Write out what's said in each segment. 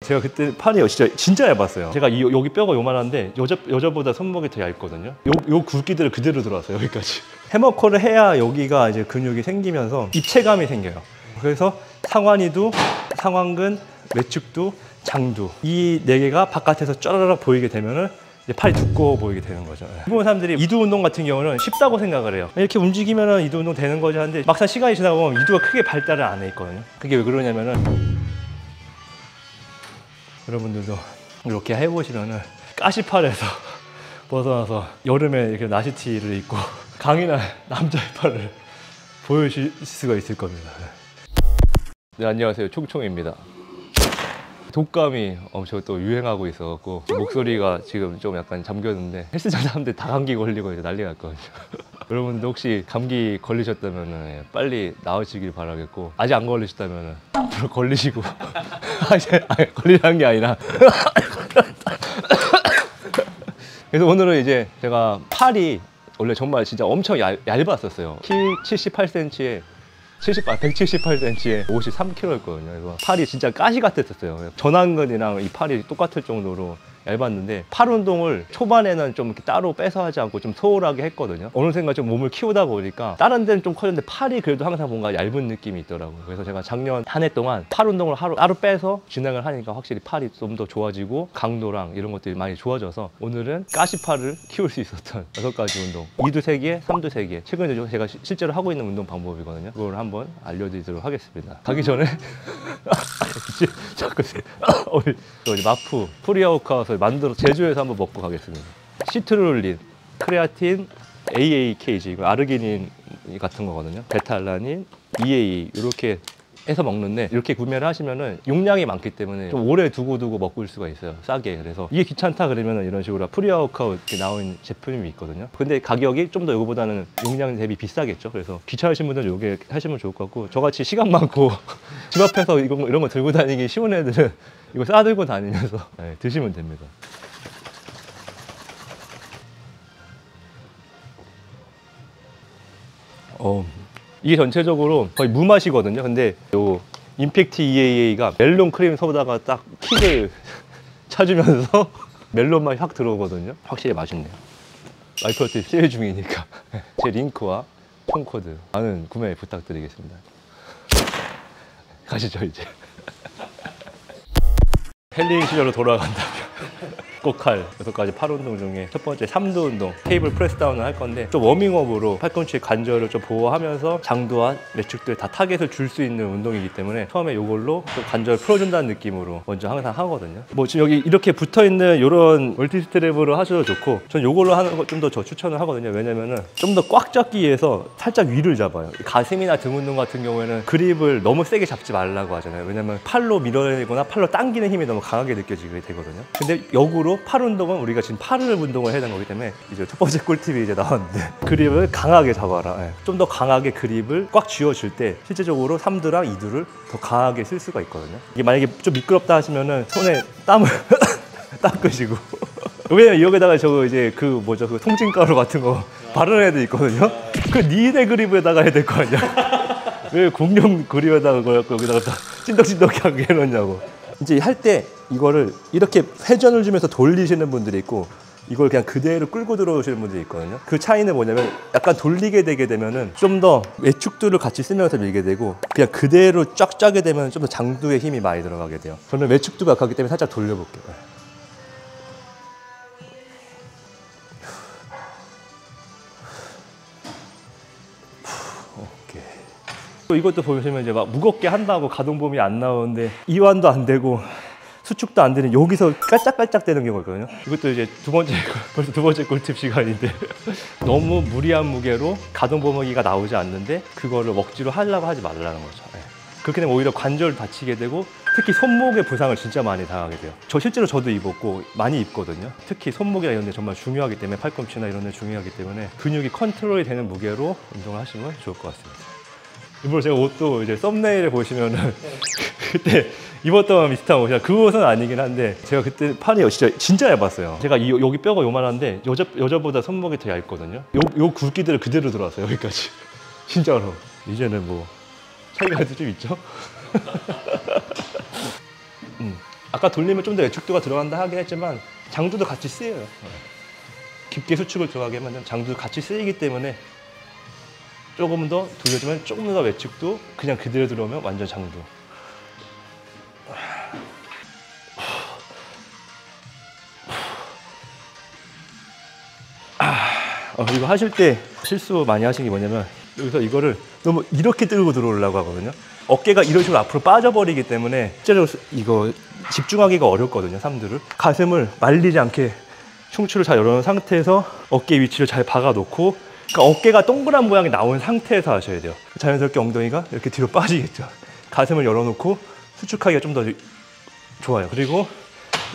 제가 그때 팔이 진짜 얇았어요. 제가 여기 뼈가 요만한데 여자보다 손목이 더 얇거든요. 요 굵기들을 그대로 들어왔어요, 여기까지. 해머컬을 해야 여기가 이제 근육이 생기면서 입체감이 생겨요. 그래서 상완이도, 상완근, 외축도, 장두 이 네 개가 바깥에서 쫘라락 보이게 되면은 이제 팔이 두꺼워 보이게 되는 거죠. 일본 사람들이 이두 운동 같은 경우는 쉽다고 생각을 해요. 이렇게 움직이면은 이두 운동 되는 거지 하는데 막상 시간이 지나가 보면 이두가 크게 발달을 안 해 있거든요. 그게 왜 그러냐면은 여러분들도 이렇게 해보시면은 가시팔에서 벗어나서 여름에 이렇게 나시티를 입고 강인한 남자의 팔을 보여주실 수가 있을 겁니다. 네, 안녕하세요. 총총입니다. 독감이 엄청 또 유행하고 있어갖고 목소리가 지금 좀 약간 잠겼는데 헬스장 사람들 다 감기 걸리고 이제 난리 났거든요. 여러분들 혹시 감기 걸리셨다면 빨리 나으시길 바라겠고, 아직 안 걸리셨다면 앞으로 걸리시고 아니, 걸리라는 게 아니라 그래서 오늘은 이제 제가 팔이 원래 정말 진짜 엄청 얇았었어요. 키 78cm에 178cm에 53kg였거든요. 그래서 팔이 진짜 가시 같았었어요. 전완근이랑 이 팔이 똑같을 정도로 얇았는데, 팔 운동을 초반에는 좀 이렇게 따로 빼서 하지 않고 좀 소홀하게 했거든요. 어느샌가 좀 몸을 키우다 보니까 다른 데는 좀 커졌는데 팔이 그래도 항상 뭔가 얇은 느낌이 있더라고요. 그래서 제가 작년 한 해 동안 팔 운동을 따로 빼서 진행을 하니까 확실히 팔이 좀 더 좋아지고 강도랑 이런 것들이 많이 좋아져서 오늘은 가시팔을 키울 수 있었던 6가지 운동, 2두 3개, 3두 3개, 최근에 제가 실제로 하고 있는 운동 방법이거든요. 그걸 한번 알려드리도록 하겠습니다. 가기 전에 자꾸 우리 마프 프리워크아웃을 만들어 제조해서 한번 먹고 가겠습니다. 시트룰린, 크레아틴, AAKG, 이거 아르기닌 같은 거거든요. 베타알라닌, EA 이렇게 해서 먹는데, 이렇게 구매를 하시면은 용량이 많기 때문에 좀 오래 두고 먹을 수가 있어요, 싸게. 그래서 이게 귀찮다 그러면은 이런 식으로 프리워크아웃 이렇게 나온 제품이 있거든요. 근데 가격이 좀 더 이거보다는 용량 대비 비싸겠죠. 그래서 귀찮으신 분들은 이게 하시면 좋을 것 같고, 저같이 시간 많고 집 앞에서 이런 거 들고 다니기 쉬운 애들은 이거 싸들고 다니면서 드시면 됩니다. 이게 전체적으로 거의 무맛이거든요. 근데 요 임팩트 EAA가 멜론 크림 소다가 딱 킥을 차주면서 멜론 맛이 확 들어오거든요. 확실히 맛있네요. 라이프어트 세일 중이니까 제 링크와 폰코드 많은 구매 부탁드리겠습니다. 가시죠 이제. 헬린 시절로 돌아간다면 꼭 할 6가지 팔 운동 중에 첫 번째 3두 운동, 테이블 프레스 다운을 할 건데, 좀 워밍업으로 팔꿈치 관절을 좀 보호하면서 장두와 내축도에 다 타겟을 줄 수 있는 운동이기 때문에 처음에 이걸로 좀 관절 풀어준다는 느낌으로 먼저 항상 하거든요. 뭐 지금 여기 이렇게 붙어있는 이런 멀티 스트랩으로 하셔도 좋고, 전 이걸로 하는 거 좀 더 추천을 하거든요. 왜냐면은 좀 더 꽉 잡기 위해서 살짝 위를 잡아요. 가슴이나 등 운동 같은 경우에는 그립을 너무 세게 잡지 말라고 하잖아요. 왜냐면 팔로 밀어내거나 팔로 당기는 힘이 너무 강하게 느껴지게 되거든요. 근데 역으로 팔 운동은 우리가 지금 팔을 운동을 해야 되는 거기 때문에 이제 첫 번째 꿀팁이 이제 나왔는데, 그립을 강하게 잡아라. 좀 더 강하게 그립을 꽉 쥐어줄 때 실제적으로 3두랑 2두를 더 강하게 쓸 수가 있거든요. 이게 만약에 좀 미끄럽다 하시면은 손에 땀을 닦으시고 왜냐면 여기다가 저거 이제 그 통증가루 같은 거 바르는 애들 있거든요. 그 니네 그립에다가 해야 될 거 아니야. 왜 공룡 그립에다가 여기다가 찐덕찐덕하게 해놓냐고. 이제 할 때 이거를 이렇게 회전을 주면서 돌리시는 분들이 있고, 이걸 그냥 그대로 끌고 들어오시는 분들이 있거든요. 그 차이는 뭐냐면, 약간 돌리게 되게 되면은 좀 더 외축두를 같이 쓰면서 밀게 되고, 그냥 그대로 쫙 짜게 되면 좀 더 장두에 힘이 많이 들어가게 돼요. 저는 외축두가 약하기 때문에 살짝 돌려볼게요. 또 이것도 보시면 이제 막 무겁게 한다고 가동범위 안 나오는데 이완도 안 되고 수축도 안 되는, 여기서 깔짝깔짝 되는 경우가 있거든요. 이것도 이제 벌써 두 번째 꿀팁 시간인데 너무 무리한 무게로 가동 범위가 나오지 않는데 그거를 억지로 하려고 하지 말라는 거죠. 그렇게 되면 오히려 관절 다치게 되고, 특히 손목의 부상을 진짜 많이 당하게 돼요. 실제로 저도 입었고 많이 입거든요. 특히 손목이나 이런 데 정말 중요하기 때문에, 팔꿈치나 이런 데 중요하기 때문에 근육이 컨트롤이 되는 무게로 운동을 하시면 좋을 것 같습니다. 일부러 제가 옷도 이제 썸네일에 보시면은 그때 입었던 비슷한 옷이야. 그 옷은 아니긴 한데, 제가 그때 팔이 진짜 얇았어요. 제가 여기 뼈가 요만한데 여자보다 손목이 더 얇거든요. 요 굵기들을 그대로 들어왔어요, 여기까지. 진짜로. 이제는 뭐 차이가 좀 있죠? 아까 돌리면 좀 더 외축도가 들어간다 하긴 했지만 장두도 같이 쓰여요. 깊게 수축을 들어가게 하면 장두도 같이 쓰이기 때문에 조금 더 돌려주면 조금 더 외축도 그냥 그대로 들어오면 완전 장두. 이거 하실 때 실수 많이 하시는 게 뭐냐면 여기서 이거를 너무 이렇게 들고 들어오려고 하거든요. 어깨가 이런 식으로 앞으로 빠져버리기 때문에 실제로 이거 집중하기가 어렵거든요. 삼두를. 가슴을 말리지 않게 흉추를 잘 열어놓은 상태에서 어깨 위치를 잘 박아놓고, 그러니까 어깨가 동그란 모양이 나온 상태에서 하셔야 돼요. 자연스럽게 엉덩이가 이렇게 뒤로 빠지겠죠. 가슴을 열어놓고 수축하기가 좀 더 좋아요. 그리고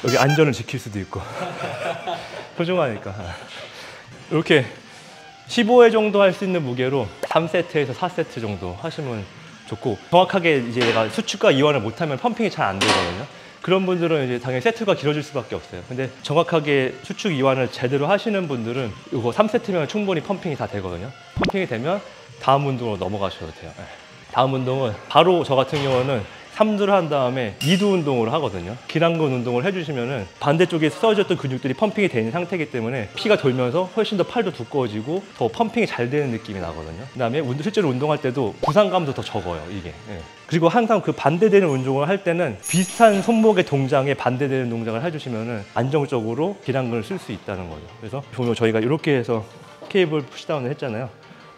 여기 안전을 지킬 수도 있고 소중하니까. 이렇게 15회 정도 할 수 있는 무게로 3세트에서 4세트 정도 하시면 좋고, 정확하게 이제 내가 수축과 이완을 못하면 펌핑이 잘 안 되거든요. 그런 분들은 이제 당연히 세트가 길어질 수밖에 없어요. 근데 정확하게 수축 이완을 제대로 하시는 분들은 이거 3세트면 충분히 펌핑이 다 되거든요. 펌핑이 되면 다음 운동으로 넘어가셔도 돼요. 다음 운동은 바로 저 같은 경우는 3두를 한 다음에 2두 운동을 하거든요. 기랑근 운동을 해주시면은 반대쪽에 써졌던 근육들이 펌핑이 되는 상태이기 때문에 피가 돌면서 훨씬 더 팔도 두꺼워지고 더 펌핑이 잘 되는 느낌이 나거든요. 그 다음에 실제로 운동할 때도 부상감도 더 적어요, 이게. 그리고 항상 그 반대되는 운동을 할 때는 비슷한 손목의 동작에 반대되는 동작을 해주시면은 안정적으로 기랑근을 쓸 수 있다는 거죠. 그래서 보면 저희가 이렇게 해서 케이블 푸시다운을 했잖아요.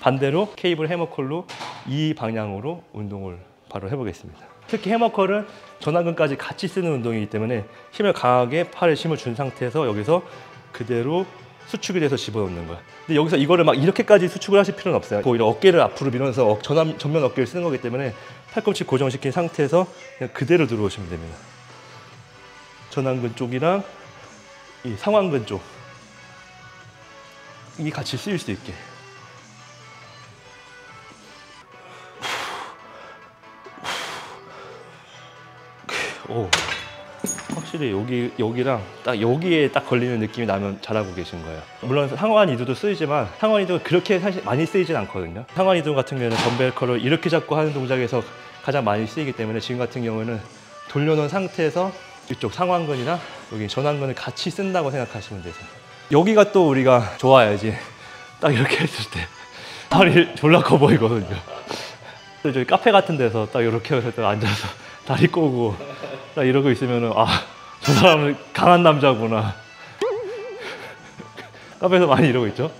반대로 케이블 해머컬로 이 방향으로 운동을 바로 해보겠습니다. 특히 해머컬은 전완근까지 같이 쓰는 운동이기 때문에 힘을 강하게 팔에 힘을 준 상태에서 여기서 그대로 수축이 돼서 집어넣는 거야. 근데 여기서 이거를 막 이렇게까지 수축을 하실 필요는 없어요. 오히려 어깨를 앞으로 밀면서 전면 어깨를 쓰는 거기 때문에 팔꿈치 고정시킨 상태에서 그냥 그대로 들어오시면 됩니다. 전완근 쪽이랑 이 상완근 쪽 이 같이 쓰일 수 있게. 오, 확실히 여기랑 딱 여기에 딱 걸리는 느낌이 나면 잘하고 계신 거예요. 물론 상완 이두도 쓰이지만 상완 이두가 그렇게 사실 많이 쓰이진 않거든요. 상완 이두 같은 경우에는 덤벨 컬을 이렇게 잡고 하는 동작에서 가장 많이 쓰이기 때문에 지금 같은 경우는 돌려놓은 상태에서 이쪽 상완근이나 여기 전완근을 같이 쓴다고 생각하시면 되세요. 여기가 또 우리가 좋아야지. 딱 이렇게 했을 때 다리 졸라 커 보이거든요. 저기 카페 같은 데서 딱 이렇게 해서 딱 앉아서 다리 꼬고 딱 이러고 있으면은 저 사람은 강한 남자구나. 카페에서 많이 이러고 있죠.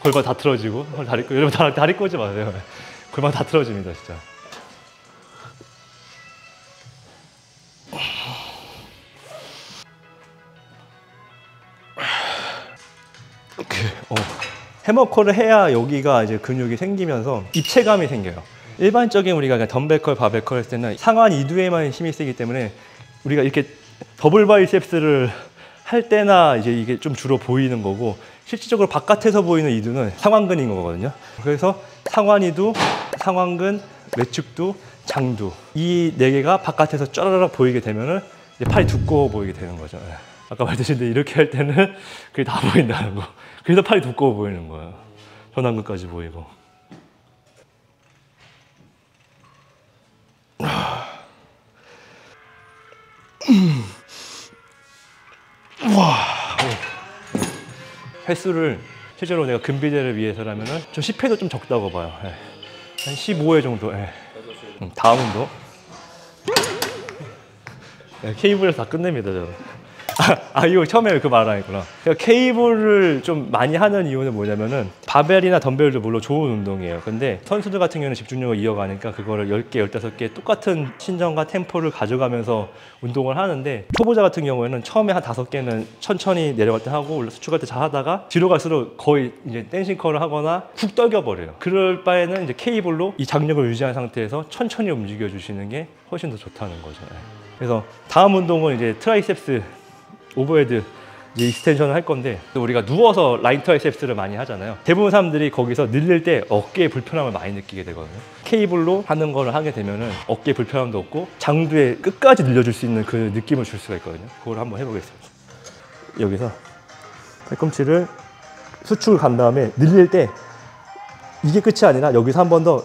골반 다 틀어지고 다리 꼬. 여러분 다리 꼬지 마세요. 골반 다 틀어집니다, 진짜. 해머컬을 해야 여기가 이제 근육이 생기면서 입체감이 생겨요. 일반적인 우리가 그냥 덤벨컬, 바벨컬 했을 때는 상완 이두에만 힘이 세기 때문에 우리가 이렇게 더블 바이셉스를 할 때나 이제 이게 좀 주로 보이는 거고, 실질적으로 바깥에서 보이는 이두는 상완근인 거거든요. 그래서 상완 이두, 상완근, 외축두, 장두 이 네 개가 바깥에서 쫘라락 보이게 되면은 이제 팔이 두꺼워 보이게 되는 거죠. 아까 말했듯이 이렇게 할 때는 그게 다 보인다는 거. 그래서 팔이 두꺼워 보이는 거예요. 전완근까지 보이고. 횟수를 실제로 내가 근비대를 위해서라면은 좀 10회도 좀 적다고 봐요. 한 15회 정도. 다음 운동. 케이블에서 다 끝냅니다, 저는. 이거 처음에 그 말 안 했구나. 그러니까 케이블을 좀 많이 하는 이유는 뭐냐면은 바벨이나 덤벨도 물론 좋은 운동이에요. 근데 선수들 같은 경우는 집중력을 이어가니까 그거를 10개, 15개 똑같은 신전과 템포를 가져가면서 운동을 하는데, 초보자 같은 경우에는 처음에 한 5개는 천천히 내려갈 때 하고 수축할 때 잘 하다가 뒤로 갈수록 거의 이제 댄싱 컬을 하거나 훅 떨겨버려요. 그럴 바에는 이제 케이블로 이 장력을 유지한 상태에서 천천히 움직여 주시는 게 훨씬 더 좋다는 거죠. 그래서 다음 운동은 이제 트라이셉스 오버헤드 이제 익스텐션을 할 건데, 우리가 누워서 라인 트라이셉스를 많이 하잖아요. 대부분 사람들이 거기서 늘릴 때 어깨에 불편함을 많이 느끼게 되거든요. 케이블로 하는 거를 하게 되면은 어깨에 불편함도 없고 장두에 끝까지 늘려줄 수 있는 그 느낌을 줄 수가 있거든요. 그걸 한번 해보겠습니다. 여기서 팔꿈치를 수축을 간 다음에 늘릴 때 이게 끝이 아니라 여기서 한 번 더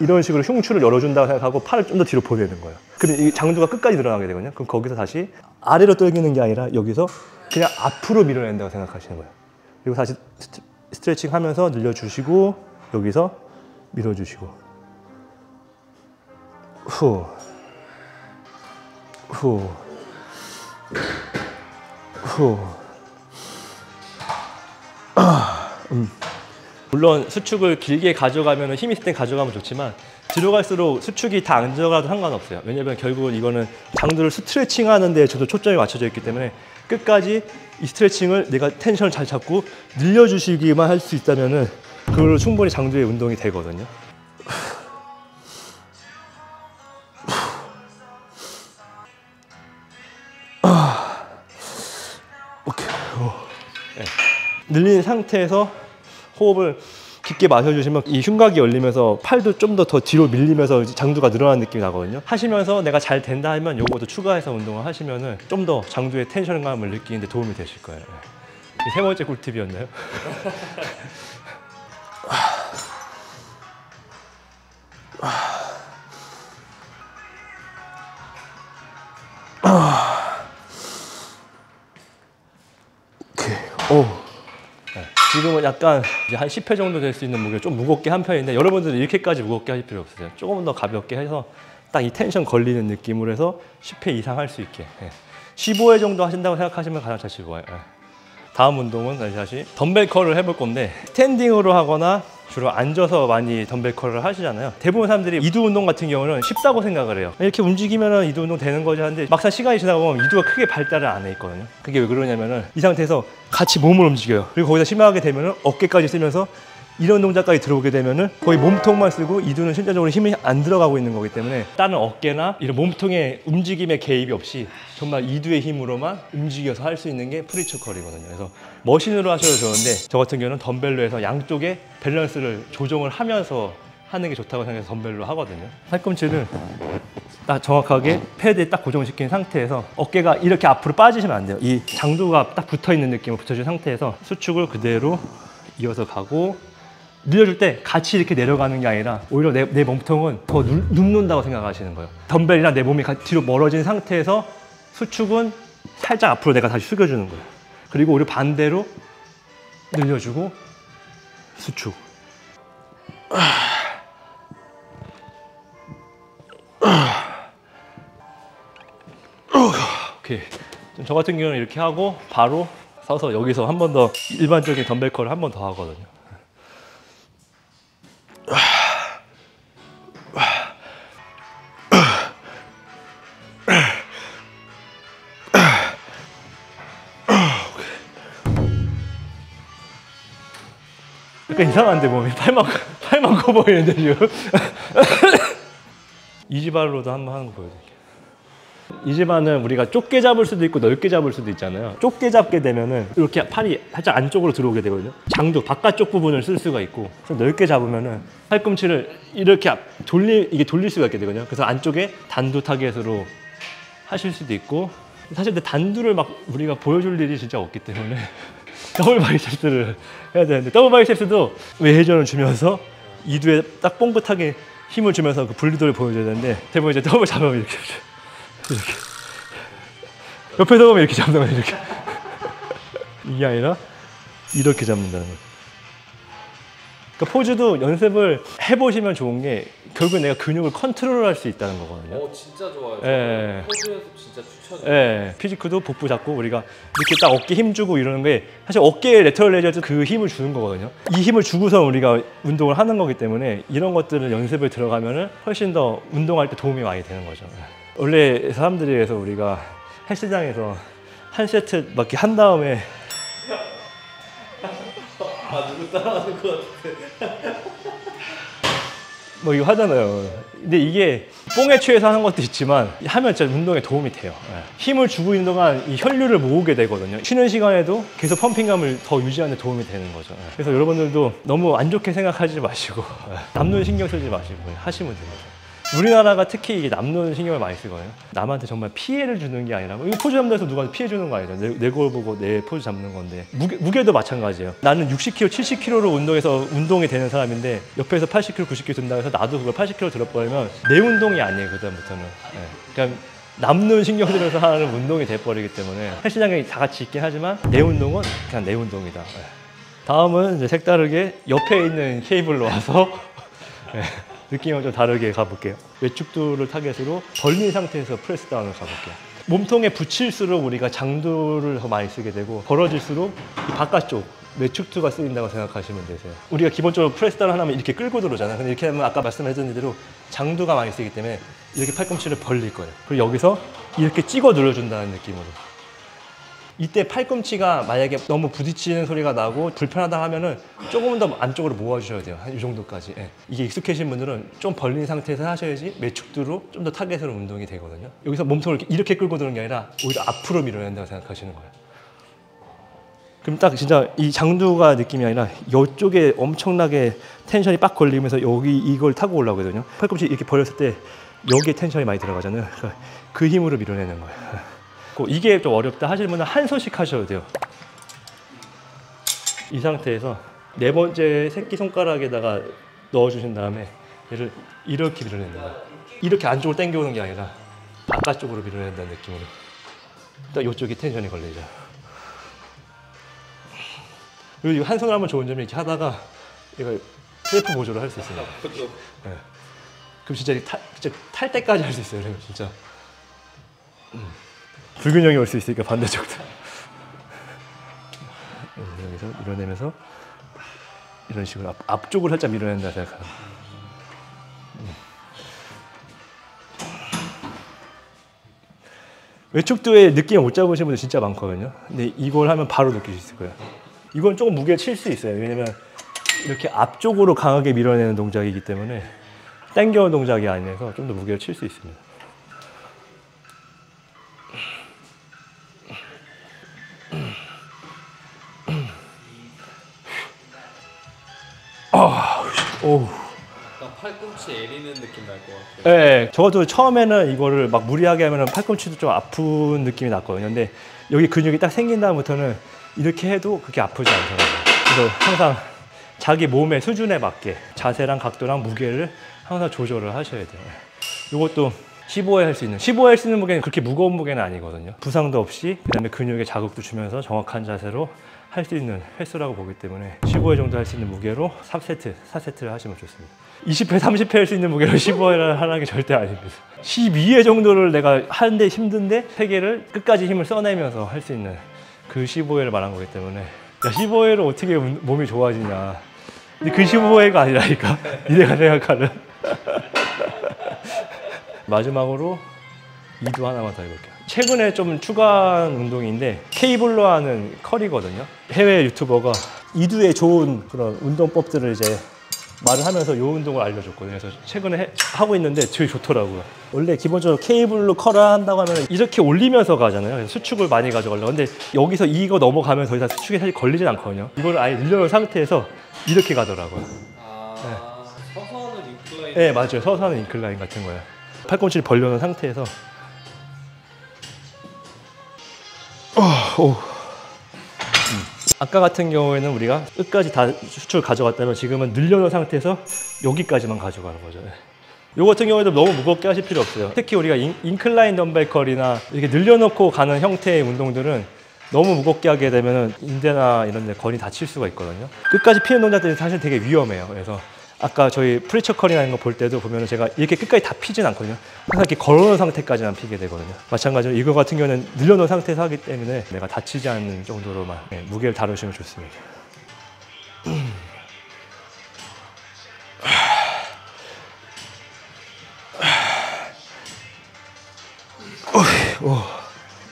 이런 식으로 흉추를 열어준다고 생각하고 팔을 좀 더 뒤로 보내는 거예요. 그럼 이 장두가 끝까지 늘어나게 되거든요. 그럼 거기서 다시 아래로 당기는 게 아니라 여기서 그냥 앞으로 밀어낸다고 생각하시는 거예요. 그리고 다시 스트레칭 하면서 늘려주시고 여기서 밀어주시고 후 후 후 물론 수축을 길게 가져가면 힘이 있을 때 가져가면 좋지만 뒤로 갈수록 수축이 다 안 들어가도 상관없어요. 왜냐면 결국은 이거는 장두를 스트레칭 하는데 저도 초점이 맞춰져 있기 때문에 끝까지 이 스트레칭을 내가 텐션을 잘 잡고 늘려주시기만 할 수 있다면은 그걸로 충분히 장두의 운동이 되거든요. 오케이. 네. 늘린 상태에서 호흡을 깊게 마셔주시면 이 흉곽이 열리면서 팔도 좀 더 뒤로 밀리면서 장두가 늘어나는 느낌이 나거든요. 하시면서 내가 잘 된다 하면 요것도 추가해서 운동을 하시면은 좀 더 장두의 텐션감을 느끼는데 도움이 되실 거예요. 이 세 번째 꿀팁이었나요? 오케이. 오. 지금은 약간 이제 한 10회 정도 될 수 있는 무게 좀 무겁게 한 편인데 여러분들은 이렇게까지 무겁게 하실 필요 없으세요. 조금 더 가볍게 해서 딱 이 텐션 걸리는 느낌으로 해서 10회 이상 할 수 있게 15회 정도 하신다고 생각하시면 가장 잘 좋아요. 다음 운동은 다시 덤벨 컬을 해볼 건데 스탠딩으로 하거나 주로 앉아서 많이 덤벨 컬을 하시잖아요. 대부분 사람들이 이두 운동 같은 경우는 쉽다고 생각을 해요. 이렇게 움직이면 이두 운동 되는 거지 하는데 막상 시간이 지나고 보면 이두가 크게 발달을 안 해 있거든요. 그게 왜 그러냐면은 이 상태에서 같이 몸을 움직여요. 그리고 거기다 심하게 되면은 어깨까지 쓰면서 이런 동작까지 들어오게 되면은 거의 몸통만 쓰고 이두는 실제적으로 힘이 안 들어가고 있는 거기 때문에 다른 어깨나 이런 몸통의 움직임에 개입이 없이 정말 이두의 힘으로만 움직여서 할 수 있는 게 프리처 컬이거든요. 그래서 머신으로 하셔도 좋은데 저 같은 경우는 덤벨로 해서 양쪽에 밸런스를 조정을 하면서 하는 게 좋다고 생각해서 덤벨로 하거든요. 팔꿈치를 딱 정확하게 패드에 딱 고정시킨 상태에서 어깨가 이렇게 앞으로 빠지시면 안 돼요. 이 장두가 딱 붙어있는 느낌으로 붙여준 상태에서 수축을 그대로 이어서 가고 늘려줄 때 같이 이렇게 내려가는 게 아니라 오히려 내 몸통은 더 눕는다고 생각하시는 거예요. 덤벨이랑 내 몸이 뒤로 멀어진 상태에서 수축은 살짝 앞으로 내가 다시 숙여주는 거예요. 그리고 오히려 반대로 늘려주고 수축. 오케이. 저 같은 경우는 이렇게 하고 바로 서서 여기서 한 번 더 일반적인 덤벨 컬을 한 번 더 하거든요. 약간 이상한데 몸이 팔만 커 보이는데 지금. 이지발로도 한번 하는 거 보여드릴게요. 이지발은 우리가 좁게 잡을 수도 있고 넓게 잡을 수도 있잖아요. 좁게 잡게 되면은 이렇게 팔이 살짝 안쪽으로 들어오게 되거든요. 장두 바깥쪽 부분을 쓸 수가 있고, 넓게 잡으면은 팔꿈치를 이렇게 이게 돌릴 수가 있게 되거든요. 그래서 안쪽에 단두 타겟으로 하실 수도 있고, 사실 근데 단두를 막 우리가 보여줄 일이 진짜 없기 때문에 더블 바이셉스를 해야 되는데, 더블 바이셉스도 외회전을 주면서 이두에 딱 뽕긋하게 힘을 주면서 그 분리도를 보여줘야 되는데, 대부분 이제 더블 잡으면 이렇게 옆에서 보면 이렇게 잡는 거예요. 이렇게. 이게 아니라 이렇게 잡는다는 거죠. 그러니까 포즈도 연습을 해보시면 좋은 게 결국 내가 근육을 컨트롤할 수 있다는 거거든요. 진짜 좋아요. 예. 포즈 연습 진짜 추천해요. 예. 피지크도 복부 잡고 우리가 이렇게 딱 어깨 힘 주고 이러는 게 사실 어깨에 레터럴 레이저도 그 힘을 주는 거거든요. 이 힘을 주고서 우리가 운동을 하는 거기 때문에 이런 것들을 연습을 들어가면은 훨씬 더 운동할 때 도움이 많이 되는 거죠. 원래 사람들이 해서 우리가 헬스장에서 한 세트 막 이렇게 한 다음에 누구 따라하는 것 같아. 뭐 이거 하잖아요. 근데 이게 뽕에 취해서 하는 것도 있지만 하면 진짜 운동에 도움이 돼요. 힘을 주고 있는 동안 이 혈류를 모으게 되거든요. 쉬는 시간에도 계속 펌핑감을 더 유지하는 데 도움이 되는 거죠. 그래서 여러분들도 너무 안 좋게 생각하지 마시고 남는 신경 쓰지 마시고 하시면 됩니다. 우리나라가 특히 이게 남는 신경을 많이 쓰거든요. 남한테 정말 피해를 주는 게 아니라 이거 포즈 잡는 데서 누가 피해 주는 거 아니죠. 내 거울 보고 내 포즈 잡는 건데 무게도 마찬가지예요. 나는 60kg, 70kg로 운동해서 운동이 되는 사람인데 옆에서 80kg, 90kg 든다 해서 나도 그걸 80kg 들어버리면 내 운동이 아니에요. 그다음부터는. 그러니까 남는 신경 쓰면서 하는 운동이 돼버리기 때문에 헬스장에 다 같이 있긴 하지만 내 운동은 그냥 내 운동이다. 다음은 이제 색다르게 옆에 있는 케이블로 와서 느낌을 좀 다르게 가볼게요. 외축두를 타겟으로 벌린 상태에서 프레스 다운을 가볼게요. 몸통에 붙일수록 우리가 장두를 더 많이 쓰게 되고 벌어질수록 이 바깥쪽 외축두가 쓰인다고 생각하시면 되세요. 우리가 기본적으로 프레스 다운 하면 이렇게 끌고 들어오잖아요. 근데 이렇게 하면 아까 말씀해드린 대로 장두가 많이 쓰기 때문에 이렇게 팔꿈치를 벌릴 거예요. 그리고 여기서 이렇게 찍어 눌러준다는 느낌으로. 이때 팔꿈치가 만약에 너무 부딪히는 소리가 나고 불편하다 하면은 조금 더 안쪽으로 모아주셔야 돼요. 한 이 정도까지. 이게 익숙해진 분들은 좀 벌린 상태에서 하셔야지 외축두로 좀 더 타겟으로 운동이 되거든요. 여기서 몸통을 이렇게 끌고 드는 게 아니라 오히려 앞으로 밀어야 된다고 생각하시는 거예요. 그럼 딱 진짜 이 장두가 느낌이 아니라 이쪽에 엄청나게 텐션이 빡 걸리면서 여기 이걸 타고 올라오거든요. 팔꿈치 이렇게 벌렸을 때 여기에 텐션이 많이 들어가잖아요. 그러니까 그 힘으로 밀어내는 거예요. 이게 좀 어렵다 하시는 분은 한 손씩 하셔도 돼요. 이 상태에서 네 번째 새끼손가락에다가 넣어주신 다음에 얘를 이렇게 밀어내는 거예요. 이렇게 안쪽으로 당겨오는 게 아니라 바깥쪽으로 밀어낸다는 느낌으로. 딱 이쪽에 텐션이 걸리죠. 그리고 한 손으로 하면 좋은 점이 이렇게 하다가 이걸 셀프 보조를 할 수 있습니다. 네. 그럼 진짜 탈 때까지 할 수 있어요. 진짜. 불균형이 올 수 있으니까 반대쪽도. 여기서 밀어내면서 이런 식으로 앞쪽을 살짝 밀어낸다 생각하면. 외축두의 느낌 못 잡으시는 분들 진짜 많거든요. 근데 이걸 하면 바로 느낄 수 있을 거예요. 이건 조금 무게를 칠 수 있어요. 왜냐면 이렇게 앞쪽으로 강하게 밀어내는 동작이기 때문에 당겨온 동작이 아니라서 좀 더 무게를 칠 수 있습니다. 약간 팔꿈치 애리는 느낌 날 것 같아요. 네, 저도 처음에는 이거를 막 무리하게 하면 팔꿈치도 좀 아픈 느낌이 났거든요. 근데 여기 근육이 딱 생긴 다음부터는 이렇게 해도 그렇게 아프지 않더라고요. 그래서 항상 자기 몸의 수준에 맞게 자세랑 각도랑 무게를 항상 조절을 하셔야 돼요. 이것도 15회 할 수 있는 15회 할 수 있는 무게는 그렇게 무거운 무게는 아니거든요. 부상도 없이 그다음에 근육에 자극도 주면서 정확한 자세로 할 수 있는 횟수라고 보기 때문에 15회 정도 할 수 있는 무게로 4세트를 하시면 좋습니다. 20회, 30회 할 수 있는 무게로 15회를 하는 게 절대 아닙니다. 12회 정도를 내가 하는데 힘든데 3개를 끝까지 힘을 써내면서 할 수 있는 그 15회를 말한 거기 때문에 야, 15회로 어떻게 몸이 좋아지냐. 근데 그 15회가 아니라니까. 니네가 생각하는. 마지막으로 이두 하나만 더 해볼게요. 최근에 좀 추가한 운동인데 케이블로 하는 컬이거든요. 해외 유튜버가 이두에 좋은 그런 운동법들을 이제 말을 하면서 이 운동을 알려줬거든요. 그래서 최근에 하고 있는데 되게 좋더라고요. 원래 기본적으로 케이블로 컬을 한다고 하면 이렇게 올리면서 가잖아요. 그래서 수축을 많이 가져가려고. 근데 여기서 이거 넘어가면 더 이상 수축이 사실 걸리진 않거든요. 이걸 아예 늘려놓은 상태에서 이렇게 가더라고요. 서서 하는 인클라인. 네, 맞아요. 서서 하는 인클라인 같은 거예요. 팔꿈치를 벌려놓은 상태에서 아까 같은 경우에는 우리가 끝까지 다 수축을 가져갔다면 지금은 늘려놓은 상태에서 여기까지만 가져가는 거죠. 요 같은 경우에도 너무 무겁게 하실 필요 없어요. 특히 우리가 인클라인 덤벨 컬이나 이렇게 늘려놓고 가는 형태의 운동들은 너무 무겁게 하게 되면 인대나 이런 데 건이 다칠 수가 있거든요. 끝까지 피는 동작들이 사실 되게 위험해요. 그래서 아까 저희 프리처 컬이나 이런 거 볼 때도 보면 제가 이렇게 끝까지 다 피진 않거든요. 항상 이렇게 걸어놓은 상태까지만 피게 되거든요. 마찬가지로 이거 같은 경우는 늘려놓은 상태에서 하기 때문에 내가 다치지 않는 정도로만 무게를 다루시면 좋습니다.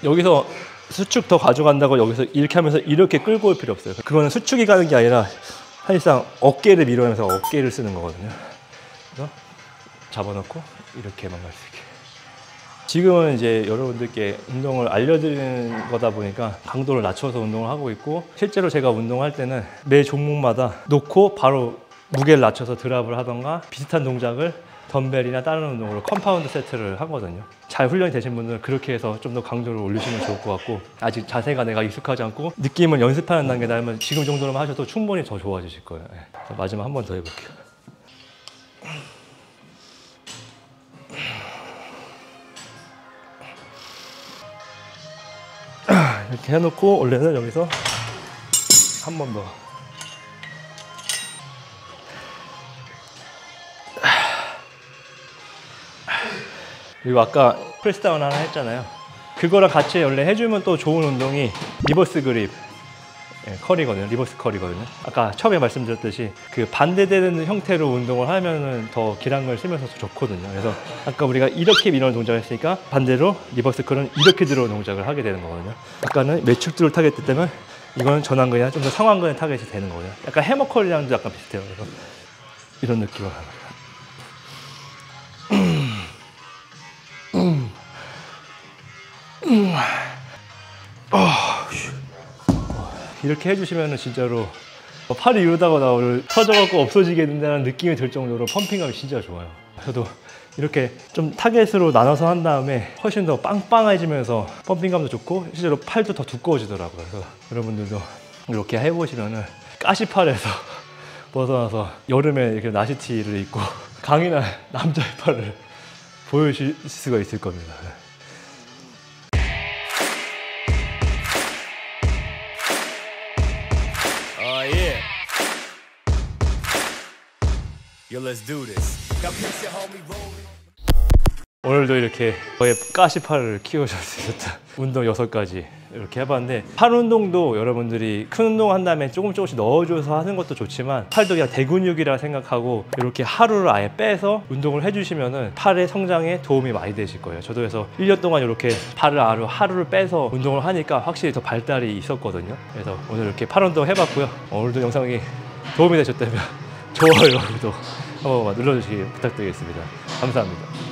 여기서 수축 더 가져간다고 여기서 이렇게 하면서 이렇게 끌고 올 필요 없어요. 그거는 수축이 가는 게 아니라 사실상 어깨를 밀어내면서 어깨를 쓰는 거거든요. 그래서 잡아놓고 이렇게만 갈 수 있게. 지금은 이제 여러분들께 운동을 알려드리는 거다 보니까 강도를 낮춰서 운동을 하고 있고, 실제로 제가 운동할 때는 매 종목마다 놓고 바로 무게를 낮춰서 드랍을 하던가 비슷한 동작을 덤벨이나 다른 운동으로 컴파운드 세트를 하거든요. 잘 훈련이 되신 분들은 그렇게 해서 좀 더 강도를 올리시면 좋을 것 같고, 아직 자세가 내가 익숙하지 않고 느낌은 연습하는 단계다 하면 지금 정도로만 하셔도 충분히 더 좋아지실 거예요. 네. 마지막 한 번 더 해볼게요. 이렇게 해놓고 원래는 여기서 한 번 더. 그리고 아까 프레스다운 하나 했잖아요. 그거랑 같이 원래 해주면 또 좋은 운동이 리버스 그립 컬이거든요. 리버스 컬이거든요. 아까 처음에 말씀드렸듯이 그 반대되는 형태로 운동을 하면은 더 기량을 쓰면서 더 좋거든요. 그래서 아까 우리가 이렇게 밀어넣는 동작을 했으니까 반대로 리버스 컬은 이렇게 들어오는 동작을 하게 되는 거거든요. 아까는 외축들을 타겟했다면 이거는 전완근이나 좀 더 상완근의 타겟이 되는 거거든요. 약간 해머 컬이랑도 약간 비슷해요. 그래서 이런 느낌으로 하는 거예요. 이렇게 해주시면 진짜로 팔이 이러다가 나 오늘 터져갖고 없어지겠는다는 느낌이 들 정도로 펌핑감이 진짜 좋아요. 저도 이렇게 좀 타겟으로 나눠서 한 다음에 훨씬 더 빵빵해지면서 펌핑감도 좋고 실제로 팔도 더 두꺼워지더라고요. 그래서 여러분들도 이렇게 해보시면은 가시팔에서 벗어나서 여름에 이렇게 나시티를 입고 강인한 남자의 팔을 보여주실 수가 있을 겁니다. Yeah. Yo, let's do this. Got picture homie rolling. 오늘도 이렇게 저의 가시팔을 키워줄 수 있었다. 운동 6가지 이렇게 해봤는데, 팔 운동도 여러분들이 큰 운동 한 다음에 조금씩 넣어줘서 하는 것도 좋지만 팔도 그냥 대근육이라 생각하고 이렇게 하루를 아예 빼서 운동을 해주시면은 팔의 성장에 도움이 많이 되실 거예요. 저도 그래서 1년 동안 이렇게 팔을 하루를 빼서 운동을 하니까 확실히 더 발달이 있었거든요. 그래서 오늘 이렇게 팔 운동 해봤고요. 오늘도 영상이 도움이 되셨다면 좋아요, 구독 한번만 눌러주시기 부탁드리겠습니다. 감사합니다.